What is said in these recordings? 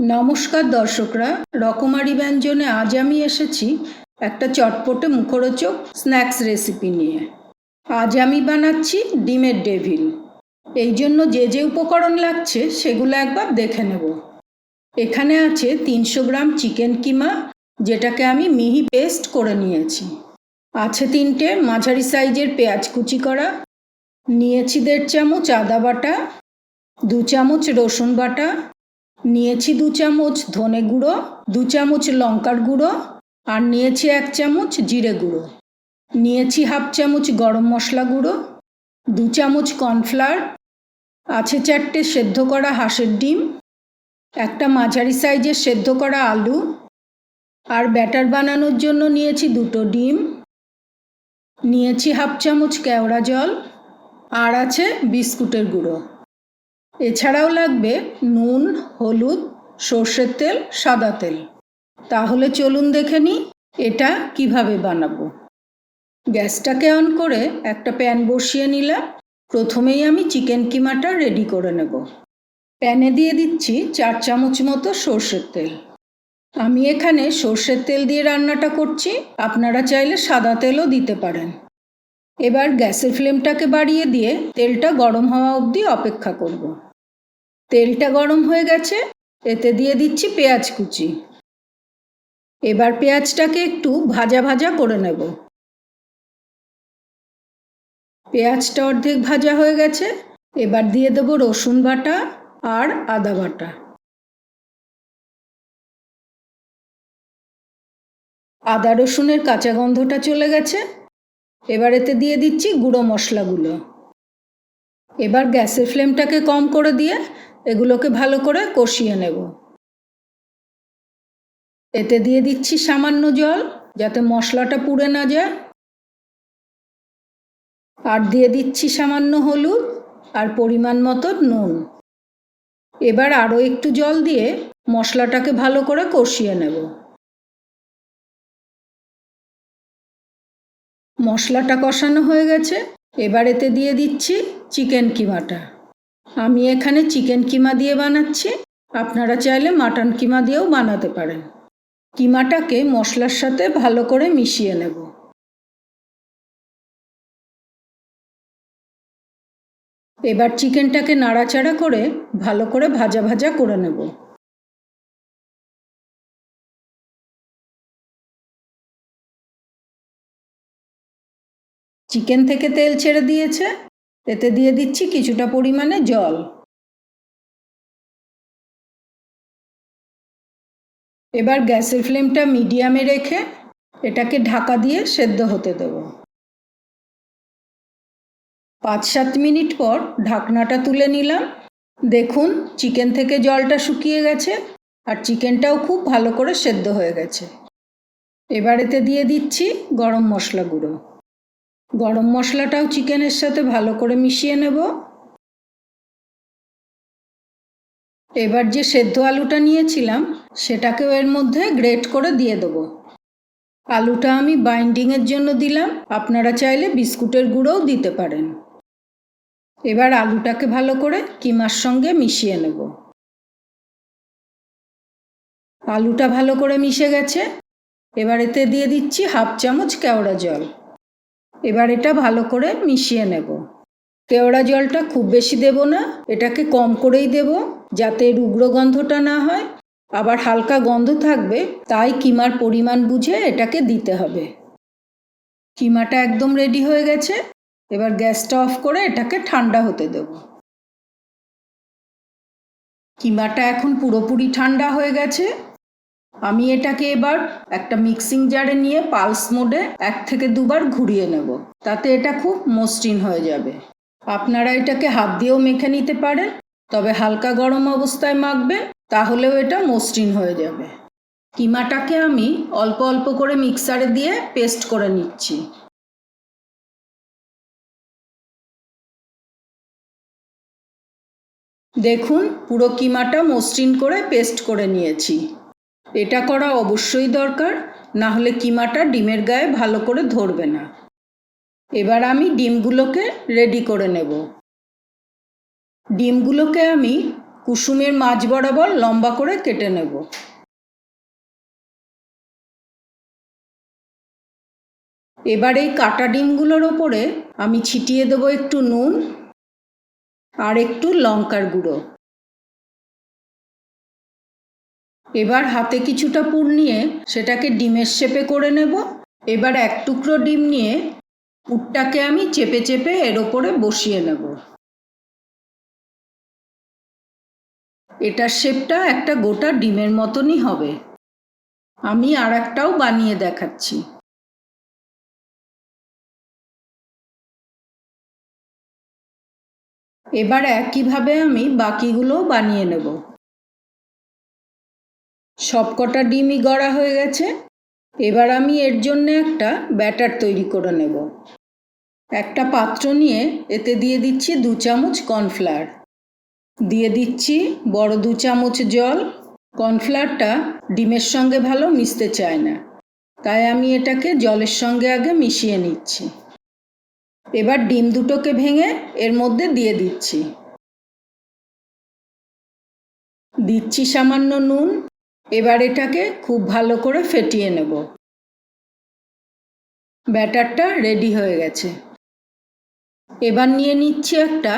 নমস্কার দর্শকরা, রকমারি ব্যঞ্জনে আজ আমি এসেছি একটা চটপটে মুখরোচক স্ন্যাক্স রেসিপি নিয়ে। আজ আমি বানাচ্ছি ডিমের ডেভিল। এই জন্য যে যে উপকরণ লাগছে সেগুলো একবার দেখে নেব। এখানে আছে 300 গ্রাম চিকেন কিমা, যেটাকে আমি মিহি পেস্ট করে নিয়েছি। আছে 3টে মাঝারি সাইজের পেঁয়াজ কুচি করা, নিয়েছি 1.5 চামচ আদা বাটা, 2 চামচ রসুন বাটা, নিয়েছি 2 চামচ ধনে গুঁড়ো, 2 চামচ লঙ্কার গুঁড়ো, আর নিয়েছি 1 চামচ জিরে গুঁড়ো, নিয়েছি 1/2 চামচ গরম মশলা গুঁড়ো, 2 চামচ কর্নফ্লাওয়ার, আছে 4টে সেদ্ধ করা হাঁসের ডিম, একটা মাঝারি সাইজের সেদ্ধ করা আলু, আর ব্যাটার বানানোর জন্য নিয়েছি 2টো ডিম, নিয়েছি 1/2 চামচ কেওড়া জল, আর আছে বিস্কুটের গুঁড়ো। এছাড়াও লাগবে নুন, হলুদ, সর্ষের তেল, সাদা তেল। তাহলে চলুন দেখে নিই এটা কিভাবে বানাবো। গ্যাসটাকে অন করে একটা প্যান বসিয়ে নিলাম। প্রথমেই আমি চিকেন কিমাটা রেডি করে নেব। প্যানে দিয়ে দিচ্ছি 4 চামচ মতো সর্ষের তেল। আমি এখানে সর্ষের তেল দিয়ে রান্নাটা করছি, আপনারা চাইলে সাদা তেলও দিতে পারেন। এবার গ্যাসের ফ্লেমটাকে বাড়িয়ে দিয়ে তেলটা গরম হওয়া অবধি অপেক্ষা করব। তেলটা গরম হয়ে গেছে, এতে দিয়ে দিচ্ছি পেঁয়াজ কুচি। এবার পেঁয়াজটাকে একটু ভাজা ভাজা করে নেব। পেঁয়াজটা অর্ধেক ভাজা হয়ে গেছে, এবার দিয়ে দেব রসুন বাটা আর আদা বাটা। আদা রসুনের কাঁচা গন্ধটা চলে গেছে, এবার এতে দিয়ে দিচ্ছি গুঁড়ো মশলাগুলো। এবার গ্যাসের ফ্লেমটাকে কম করে দিয়ে এগুলোকে ভালো করে কষিয়ে নেব। এতে দিয়ে দিচ্ছি সামান্য জল, যাতে মশলাটা পুড়ে না যায়, আর দিয়ে দিচ্ছি সামান্য হলুদ আর পরিমাণ মতো নুন। এবার আরও একটু জল দিয়ে মশলাটাকে ভালো করে কষিয়ে নেব। মশলাটা কষানো হয়ে গেছে, এবার এতে দিয়ে দিচ্ছি চিকেন কিমাটা। আমি এখানে চিকেন কিমা দিয়ে বানাচ্ছি, আপনারা চাইলে মাটন কিমা দিয়েও বানাতে পারেন। কিমাটাকে মশলার সাথে ভালো করে মিশিয়ে নেব। এবার চিকেনটাকে নাড়াচাড়া করে ভালো করে ভাজা ভাজা করে নেব। চিকেন থেকে তেল ছেড়ে দিয়েছে, এতে দিয়ে দিচ্ছি কিছুটা পরিমাণে জল। এবার গ্যাসের ফ্লেমটা মিডিয়ামে রেখে এটাকে ঢাকা দিয়ে সেদ্ধ হতে দেব। 5-7 মিনিট পর ঢাকনাটা তুলে নিলাম। দেখুন চিকেন থেকে জলটা শুকিয়ে গেছে আর চিকেনটাও খুব ভালো করে সেদ্ধ হয়ে গেছে। এবার এতে দিয়ে দিচ্ছি গরম মশলা গুঁড়ো। গরম মশলাটাও চিকেনের সাথে ভালো করে মিশিয়ে নেব। এবার যে সেদ্ধ আলুটা নিয়েছিলাম সেটাকেও এর মধ্যে গ্রেট করে দিয়ে দেবো। আলুটা আমি বাইন্ডিংয়ের জন্য দিলাম, আপনারা চাইলে বিস্কুটের গুঁড়োও দিতে পারেন। এবার আলুটাকে ভালো করে কিমার সঙ্গে মিশিয়ে নেব। আলুটা ভালো করে মিশে গেছে, এবার এতে দিয়ে দিচ্ছি 1/2 চামচ কেওড়া জল। এবার এটা ভালো করে মিশিয়ে নেব। কেওড়া জলটা খুব বেশি দেব না, এটাকে কম করেই দেব, যাতে এর উগ্র গন্ধটা না হয়। আবার হালকা গন্ধ থাকবে, তাই কিমার পরিমাণ বুঝে এটাকে দিতে হবে। কিমাটা একদম রেডি হয়ে গেছে, এবার গ্যাসটা অফ করে এটাকে ঠান্ডা হতে দেব। কিমাটা এখন পুরোপুরি ঠান্ডা হয়ে গেছে। আমি এটাকে এবার একটা মিক্সিং জারে নিয়ে পালস মোডে 1 থেকে 2 বার ঘুরিয়ে নেব, তাতে এটা খুব মসৃণ হয়ে যাবে। আপনারা এটাকে হাত দিয়েও মেখে নিতে পারেন, তবে হালকা গরম অবস্থায় মাখবেন, তাহলেও এটা মসৃণ হয়ে যাবে। কিমাটাকে আমি অল্প অল্প করে মিক্সারে দিয়ে পেস্ট করে নিচ্ছি। দেখুন পুরো কিমাটা মসৃণ করে পেস্ট করে নিয়েছি। এটা করা অবশ্যই দরকার, না হলে কিমাটা ডিমের গায়ে ভালো করে ধরবে না। এবার আমি ডিমগুলোকে রেডি করে নেব। ডিমগুলোকে আমি কুসুমের মাঝ বরাবর লম্বা করে কেটে নেব। এবার এই কাটা ডিমগুলোর ওপরে আমি ছিটিয়ে দেবো একটু নুন আর একটু লঙ্কার গুঁড়ো। এবার হাতে কিছুটা পুর নিয়ে সেটাকে ডিমের শেপে করে নেব। এবার এক টুকরো ডিম নিয়ে পুরটাকে আমি চেপে চেপে এর ওপরে বসিয়ে নেব। এটার শেপটা একটা গোটা ডিমের মতনই হবে। আমি আর একটাও বানিয়ে দেখাচ্ছি। এবার একইভাবে আমি বাকিগুলো বানিয়ে নেব। সবকটা ডিমই গড়া হয়ে গেছে। এবার আমি এর জন্য একটা ব্যাটার তৈরি করে নেব। একটা পাত্র নিয়ে এতে দিয়ে দিচ্ছি 2 চামচ কর্নফ্লাওয়ার, দিয়ে দিচ্ছি বড় 2 চামচ জল। কর্নফ্লাওয়ারটা ডিমের সঙ্গে ভালো মিশতে চায় না, তাই আমি এটাকে জলের সঙ্গে আগে মিশিয়ে নিচ্ছি। এবার ডিম দুটোকে ভেঙে এর মধ্যে দিয়ে দিচ্ছি সামান্য নুন। এবার এটাকে খুব ভালো করে ফেটিয়ে নেব। ব্যাটারটা রেডি হয়ে গেছে। এবার নিয়ে নিচ্ছি একটা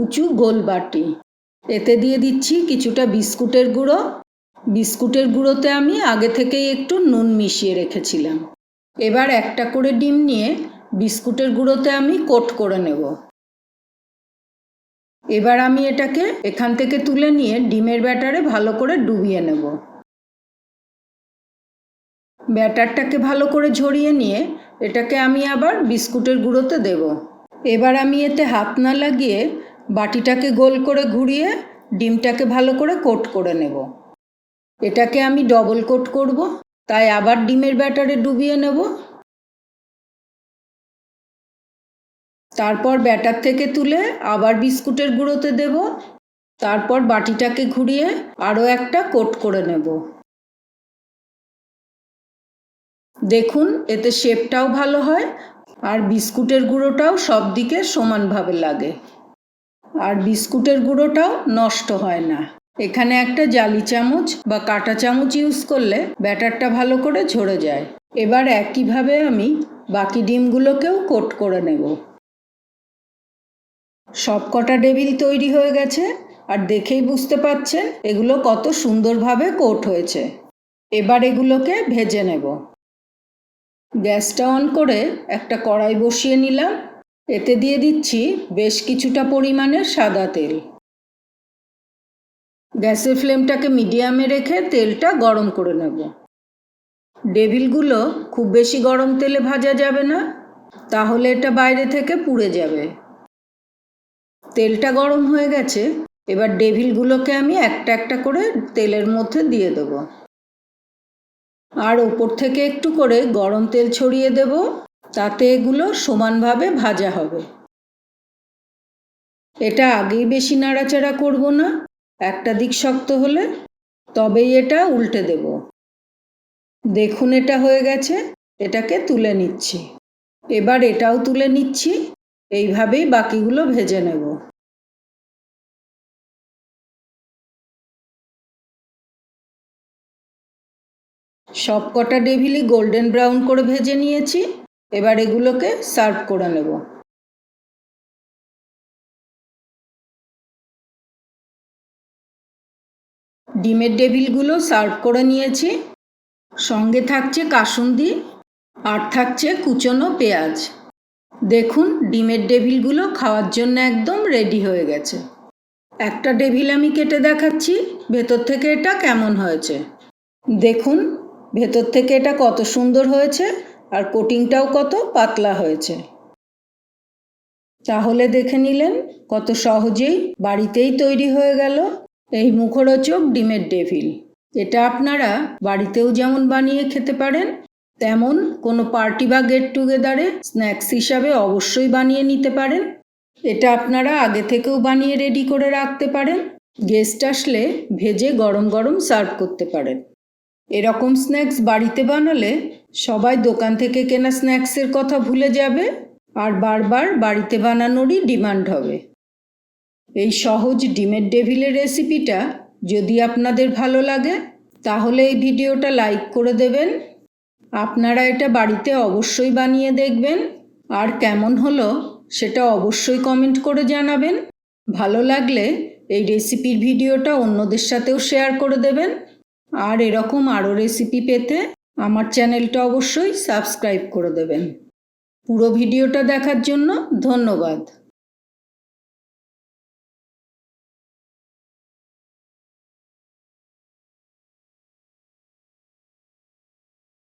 উঁচু গোল বাটি, এতে দিয়ে দিচ্ছি কিছুটা বিস্কুটের গুঁড়ো। বিস্কুটের গুঁড়োতে আমি আগে থেকেই একটু নুন মিশিয়ে রেখেছিলাম। এবার একটা করে ডিম নিয়ে বিস্কুটের গুঁড়োতে আমি কোট করে নেব। এবার আমি এটাকে এখান থেকে তুলে নিয়ে ডিমের ব্যাটারে ভালো করে ডুবিয়ে নেব। ব্যাটারটাকে ভালো করে ঝরিয়ে নিয়ে এটাকে আমি আবার বিস্কুটের গুঁড়োতে দেব। এবার আমি এতে হাত না লাগিয়ে বাটিটাকে গোল করে ঘুরিয়ে ডিমটাকে ভালো করে কোট করে নেব। এটাকে আমি ডবল কোট করব, তাই আবার ডিমের ব্যাটারে ডুবিয়ে নেব। তারপর ব্যাটার থেকে তুলে আবার বিস্কুটের গুঁড়োতে দেব। তারপর বাটিটাকে ঘুরিয়ে আরও একটা কোট করে নেব। দেখুন, এতে শেপটাও ভালো হয় আর বিস্কুটের গুঁড়োটাও সব দিকে সমানভাবে লাগে, আর বিস্কুটের গুঁড়োটাও নষ্ট হয় না। এখানে একটা জালি চামচ বা কাঁটা চামচ ইউজ করলে ব্যাটারটা ভালো করে ঝরে যায়। এবার একইভাবে আমি বাকি ডিমগুলোকেও কোট করে নেব। সবকটা ডেভিল তৈরি হয়ে গেছে, আর দেখেই বুঝতে পারছেন এগুলো কত সুন্দরভাবে কোট হয়েছে। এবার এগুলোকে ভেজে নেব। গ্যাসটা অন করে একটা কড়াই বসিয়ে নিলাম। এতে দিয়ে দিচ্ছি বেশ কিছুটা পরিমাণের সাদা তেল। গ্যাসের ফ্লেমটাকে মিডিয়ামে রেখে তেলটা গরম করে নেব। ডেভিলগুলো খুব বেশি গরম তেলে ভাজা যাবে না, তাহলে এটা বাইরে থেকে পুড়ে যাবে। তেলটা গরম হয়ে গেছে। এবার ডেভিলগুলোকে আমি একটা একটা করে তেলের মধ্যে দিয়ে দেব, আর ওপর থেকে একটু করে গরম তেল ছড়িয়ে দেব, তাতে এগুলো সমানভাবে ভাজা হবে। এটা আগেই বেশি নাড়াচাড়া করব না, একটা দিক শক্ত হলে তবেই এটা উল্টে দেব। দেখুন, এটা হয়ে গেছে। এটাকে তুলে নিচ্ছি। এবার এটাও তুলে নিচ্ছি। এইভাবেই বাকিগুলো ভেজে নেব। সবকটা ডেভিলই গোল্ডেন ব্রাউন করে ভেজে নিয়েছি। এবার এগুলোকে সার্ভ করে নেব। ডিমের ডেভিলগুলো সার্ভ করে নিয়েছি। সঙ্গে থাকছে কাসুন্দি আর থাকছে কুচনো পেঁয়াজ। দেখুন, ডিমের ডেভিলগুলো খাওয়ার জন্য একদম রেডি হয়ে গেছে। একটা ডেভিল আমি কেটে দেখাচ্ছি ভেতর থেকে এটা কেমন হয়েছে। দেখুন, ভেতর থেকে এটা কত সুন্দর হয়েছে, আর কোটিংটাও কত পাতলা হয়েছে। তাহলে দেখে নিলেন কত সহজেই বাড়িতেই তৈরি হয়ে গেল এই মুখরোচক ডিমের ডেভিল। এটা আপনারা বাড়িতেও যেমন বানিয়ে খেতে পারেন, তেমন কোনো পার্টি বা গেট টুগেদারে স্ন্যাক্স হিসাবে অবশ্যই বানিয়ে নিতে পারেন। এটা আপনারা আগে থেকেও বানিয়ে রেডি করে রাখতে পারেন। গেস্ট আসলে ভেজে গরম গরম সার্ভ করতে পারেন। এরকম স্ন্যাক্স বাড়িতে বানালে সবাই দোকান থেকে কেনা স্ন্যাক্সের কথা ভুলে যাবে, আর বারবার বাড়িতে বানানোরই ডিমান্ড হবে। এই সহজ ডিমের ডেভিলের রেসিপিটা যদি আপনাদের ভালো লাগে তাহলে এই ভিডিওটা লাইক করে দেবেন। আপনারা এটা বাড়িতে অবশ্যই বানিয়ে দেখবেন, আর কেমন হলো সেটা অবশ্যই কমেন্ট করে জানাবেন। ভালো লাগলে এই রেসিপির ভিডিওটা অন্যদের সাথেও শেয়ার করে দেবেন। আর এরকম আরও রেসিপি পেতে আমার চ্যানেলটা অবশ্যই সাবস্ক্রাইব করে দেবেন। পুরো ভিডিওটা দেখার জন্য ধন্যবাদ।